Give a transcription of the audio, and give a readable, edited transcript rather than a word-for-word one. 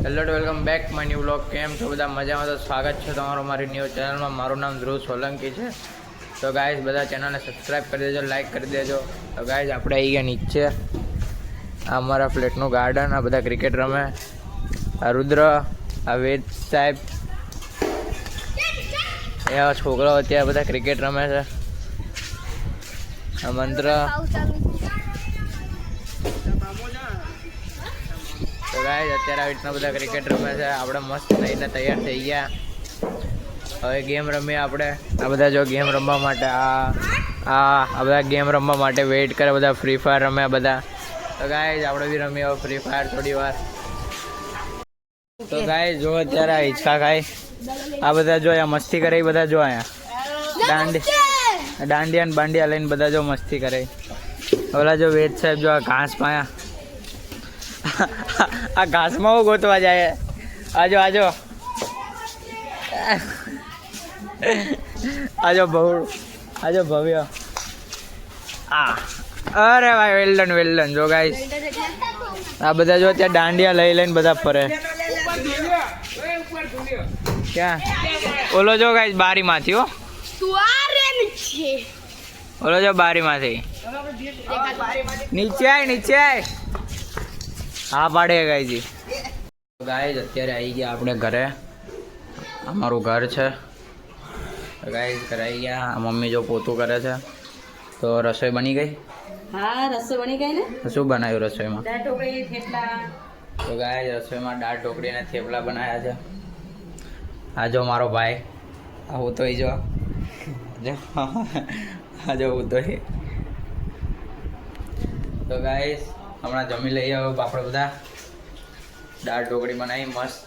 Hello welcome back my new vlog. કેમ છો બધા? મજામાં? તો સ્વાગત છે તમારું મારી ન્યૂ ચેનલમાં. મારું નામ ધ્રુવ સોલંકી છે. તો ગાઈઝ બધા ચેનલને સબસ્ક્રાઈબ કરી દેજો, લાઈક કરી દેજો. તો ગાઈઝ આપણે આવી ગયા નીચે. આ અમારા ફ્લેટનું ગાર્ડન. આ બધા ક્રિકેટ રમે. આ રુદ્ર, આ વેદ સાહેબ, એવા છોકરાઓ અત્યારે બધા ક્રિકેટ રમે છે. આ મંત્ર. તો ગાઈઝ અત્યારે આવી રીતના બધા ક્રિકેટ રમે છે. આપણે મસ્ત થઈને તૈયાર થઈ ગયા. હવે ગેમ રમીએ આપણે. આ બધા જો ગેમ રમવા માટે આ બધા ગેમ રમવા માટે વેઇટ કરે. બધા ફ્રી ફાયર રમે બધા. તો ગાઈઝ આપણે બી રમીએ હવે ફ્રી ફાયર થોડી વાર. તો ગાઈઝ જો અત્યારે આ હિંચકા ખાય. આ બધા જો અહીંયા મસ્તી કરે. બધા જો અહીંયા દાંડિયા ને બાંડિયા લઈને બધા જો મસ્તી કરે. ઓલા જો વેદ સાહેબ જો આ ઘાસ પાયા. આ ઘાસમાં હું ગોતવા જાય. આજો આજો આજો ભવ્ય. અરે ભાઈ વેલ્ડન વેલ્ડન. જો ગાઈસ આ બધા જો ત્યાં દાંડિયા લઈ લઈને બધા ફરે. ક્યાં ઓલો જો ગાઈસ બારીમાંથી હો. ઓલો જો બારીમાંથી નીચે આય. હા પાડે ગાયજી. ગાઈઝ અત્યારે આવી ગયા આપણે ઘરે. અમારું ઘર છે. ગાઈઝ ઘરે આવી ગયા. મમ્મી જો પોતું કરે છે. તો રસોઈ બની ગઈ? હા રસોઈ બની ગઈ ને. શું બનાવ્યું રસોઈમાં? દાળ ઢોકળી થેપલા. તો ગાઈઝ રસોઈમાં દાળ ઢોકળી અને થેપલા બનાવ્યા છે. આ જો મારો ભાઈ. આ હું તો જો આ જો હું તો. તો ગાઈઝ હમણાં જમી લઈએ હવે આપણે બધા. દાળ ઢોકળી બનાવી મસ્ત.